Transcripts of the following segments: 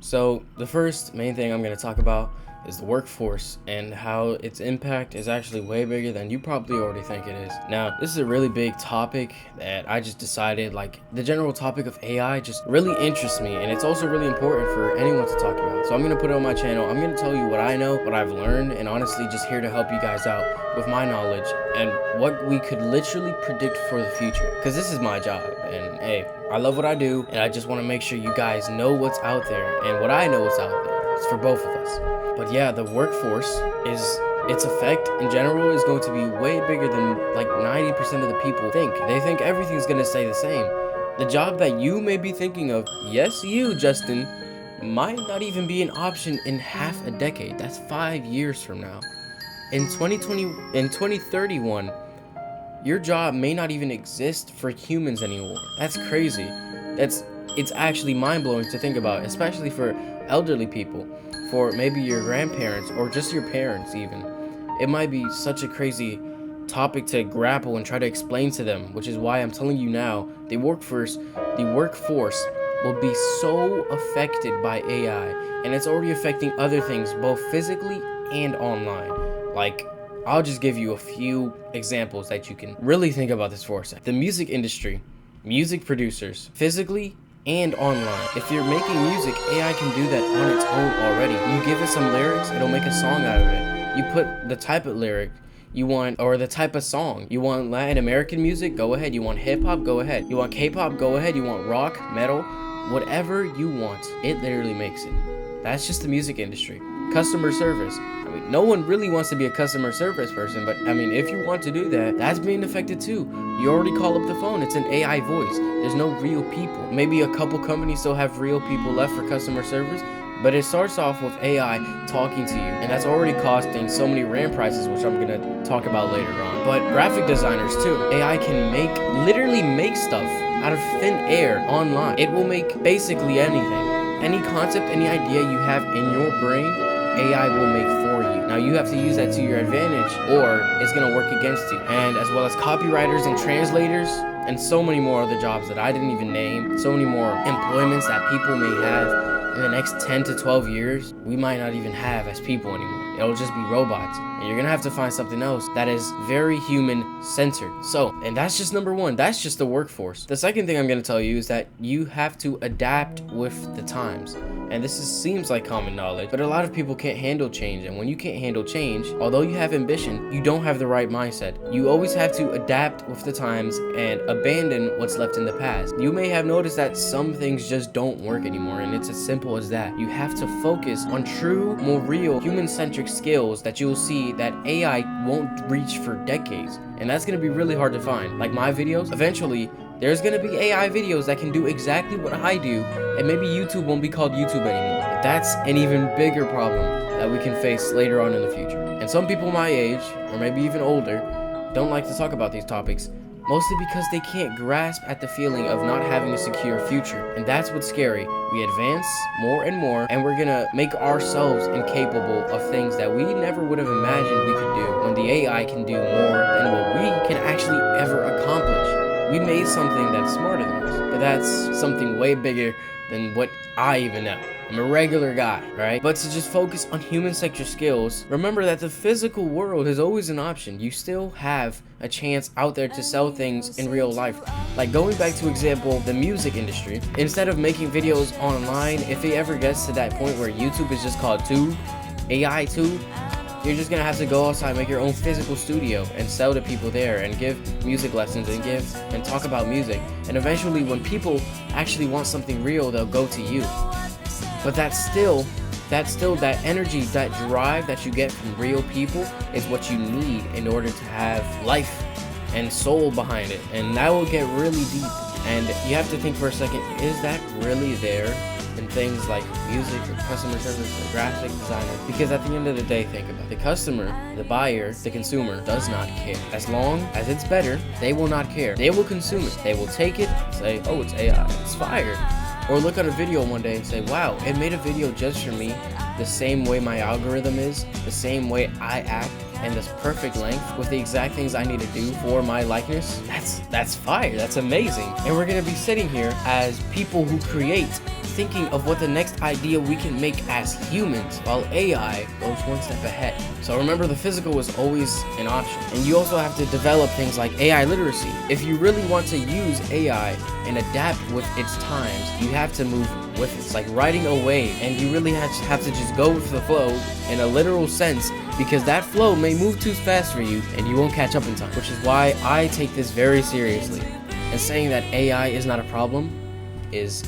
So the first main thing I'm going to talk about is the workforce and how its impact is actually way bigger than you probably already think it is. Now, this is a really big topic that I just decided, like, the general topic of AI just really interests me, and it's also really important for anyone to talk about. So I'm going to put it on my channel. I'm going to tell you what I know, what I've learned, and honestly just here to help you guys out with my knowledge and what we could literally predict for the future, because this is my job. And hey, I love what I do, and I just want to make sure you guys know what's out there, and what I know is out there. It's for both of us. But yeah, the workforce its effect in general is going to be way bigger than like 90% of the people think. They think everything's going to stay the same. The job that you may be thinking of, yes, you, Justin, might not even be an option in half a decade. That's 5 years from now. In 2031, your job may not even exist for humans anymore. That's crazy. It's actually mind-blowing to think about, especially for elderly people, for maybe your grandparents or just your parents even. It might be such a crazy topic to grapple and try to explain to them, which is why I'm telling you now, the workforce will be so affected by AI, and it's already affecting other things both physically and online. Like, I'll just give you a few examples that you can really think about this for a second. The music industry, music producers, physically and online. If you're making music, AI can do that on its own already. You give it some lyrics, it'll make a song out of it. You put the type of lyric you want, or the type of song. You want Latin American music? Go ahead. You want hip hop? Go ahead. You want K-pop? Go ahead. You want rock, metal? Whatever you want, it literally makes it. That's just the music industry. Customer service. I mean, no one really wants to be a customer service person, but I mean, if you want to do that, that's being affected too. You already call up the phone, it's an AI voice. There's no real people. Maybe a couple companies still have real people left for customer service, but it starts off with AI talking to you, and that's already costing so many RAM prices, which I'm gonna talk about later on. But graphic designers too. AI can literally make stuff out of thin air online. It will make basically anything. Any concept, any idea you have in your brain, AI will make for you. Now you have to use that to your advantage, or it's gonna work against you. And as well as copywriters and translators, and so many more other jobs that I didn't even name, so many more employments that people may have in the next 10 to 12 years, we might not even have as people anymore. It'll just be robots. And you're gonna have to find something else that is very human-centered. So, and that's just number one. That's just the workforce. The second thing I'm gonna tell you is that you have to adapt with the times. And seems like common knowledge, but a lot of people can't handle change. And when you can't handle change, although you have ambition, you don't have the right mindset. You always have to adapt with the times and abandon what's left in the past. You may have noticed that some things just don't work anymore, and it's as simple as that. You have to focus on true, more real, human-centric skills that you'll see that AI won't reach for decades. And that's gonna be really hard to find. Like my videos, eventually, there's gonna be AI videos that can do exactly what I do, and maybe YouTube won't be called YouTube anymore. But that's an even bigger problem that we can face later on in the future. And some people my age, or maybe even older, don't like to talk about these topics, mostly because they can't grasp at the feeling of not having a secure future. And that's what's scary. We advance more and more, and we're gonna make ourselves incapable of things that we never would have imagined we could do, when the AI can do more than what we can actually ever accomplish. We made something that's smarter than us, but that's something way bigger than what I even know. I'm a regular guy, right? But to just focus on human-centric skills, remember that the physical world is always an option. You still have a chance out there to sell things in real life. Like going back to example, the music industry. Instead of making videos online, if it ever gets to that point where YouTube is just called Tube, AI Tube, you're just gonna have to go outside, make your own physical studio and sell to people there and give music lessons and talk about music. And eventually when people actually want something real, they'll go to you. But that's still that energy, that drive that you get from real people is what you need in order to have life and soul behind it. And that will get really deep. And you have to think for a second, is that really there in things like music or customer service or graphic designer? Because at the end of the day, think about it. The customer, the buyer, the consumer does not care. As long as it's better, they will not care. They will consume it. They will take it and say, oh, it's AI, it's fire. Or look at a video one day and say, wow, it made a video just for me, the same way my algorithm is, the same way I act, and this perfect length with the exact things I need to do for my likeness. That's fire. That's amazing. And we're gonna be sitting here as people who create thinking of what the next idea we can make as humans, while AI goes one step ahead. So remember, the physical is always an option. And you also have to develop things like AI literacy. If you really want to use AI and adapt with its times, you have to move with it. It's like riding a wave, and you really have to just go with the flow in a literal sense, because that flow may move too fast for you and you won't catch up in time. Which is why I take this very seriously. And saying that AI is not a problem is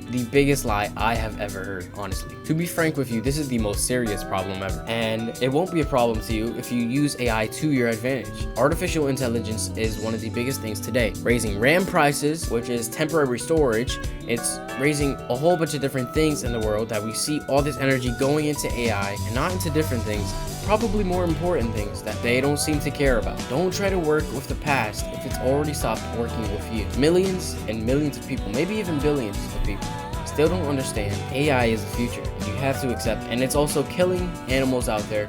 the biggest lie I have ever heard, honestly. To be frank with you, this is the most serious problem ever. And it won't be a problem to you if you use AI to your advantage. Artificial intelligence is one of the biggest things today. Raising RAM prices, which is temporary storage. It's raising a whole bunch of different things in the world that we see all this energy going into AI and not into different things. Probably more important things that they don't seem to care about. Don't try to work with the past if it's already stopped working with you. Millions and millions of people, maybe even billions of people, still don't understand AI is the future. You have to accept, and it's also killing animals out there.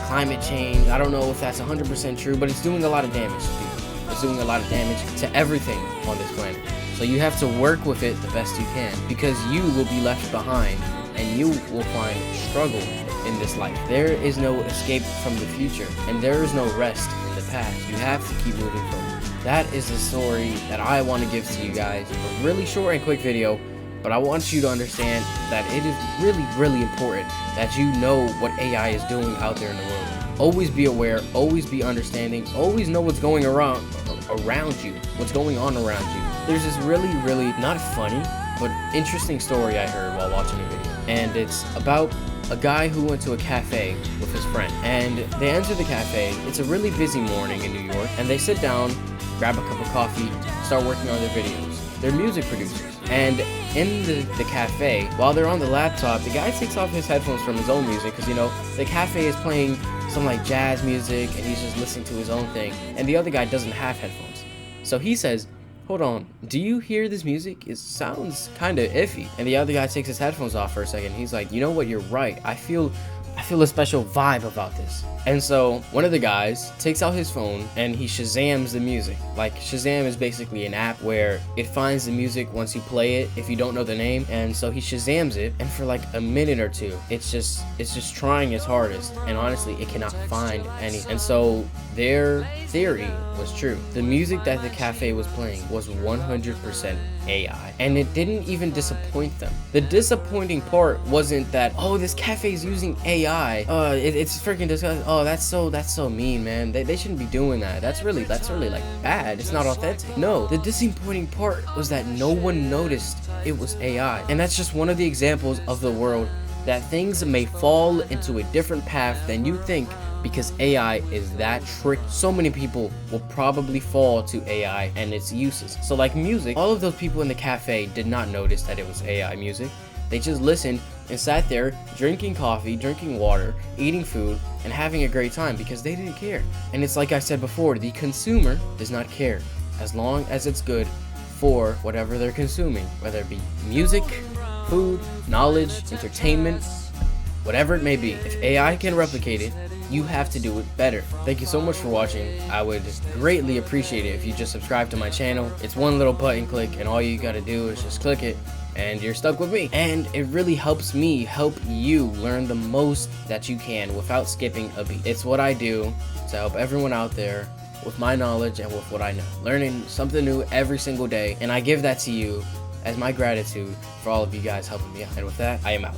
Climate change, I don't know if that's 100% true, but it's doing a lot of damage to people. It's doing a lot of damage to everything on this planet. So you have to work with it the best you can, because you will be left behind and you will find struggle in this life. There is no escape from the future, and there is no rest in the past. You have to keep moving forward. That is the story that I want to give to you guys. A really short and quick video, but I want you to understand that it is really, really important that you know what AI is doing out there in the world. Always be aware, always be understanding, always know what's going around you, what's going on around you. There's this really, really not funny, but interesting story I heard while watching a video, and it's about a guy who went to a cafe with his friend, and they enter the cafe. It's a really busy morning in New York, and they sit down, grab a cup of coffee, start working on their videos. They're music producers, and in the cafe, while they're on the laptop, the guy takes off his headphones from his own music, because, you know, the cafe is playing some like jazz music, and he's just listening to his own thing, and the other guy doesn't have headphones. So he says, "Hold on, do you hear this music? It sounds kind of iffy." And the other guy takes his headphones off for a second. He's like, "You know what, you're right. I feel a special vibe about this." And so one of the guys takes out his phone and he Shazams the music. Like, Shazam is basically an app where it finds the music once you play it if you don't know the name. And so he Shazams it, and for like a minute or two, it's just trying its hardest, and honestly it cannot find any. And so their theory was true. The music that the cafe was playing was 100% AI, and it didn't even disappoint them. The disappointing part wasn't that, oh, this cafe is using AI, it's freaking disgusting, oh, that's so mean, man, they shouldn't be doing that, that's really like bad, it's not authentic. No, the disappointing part was that no one noticed it was AI. And that's just one of the examples of the world that things may fall into a different path than you think, because AI is that tricky. So many people will probably fall to AI and its uses. So like music, all of those people in the cafe did not notice that it was AI music. They just listened and sat there drinking coffee, drinking water, eating food, and having a great time because they didn't care. And it's like I said before, the consumer does not care as long as it's good for whatever they're consuming, whether it be music, food, knowledge, entertainment, whatever it may be. If AI can replicate it, you have to do it better. Thank you so much for watching. I would greatly appreciate it if you just subscribe to my channel. It's one little button click, and all you gotta do is just click it, and you're stuck with me. And it really helps me help you learn the most that you can without skipping a beat. It's what I do to help everyone out there with my knowledge and with what I know. Learning something new every single day, and I give that to you as my gratitude for all of you guys helping me out. And with that, I am out.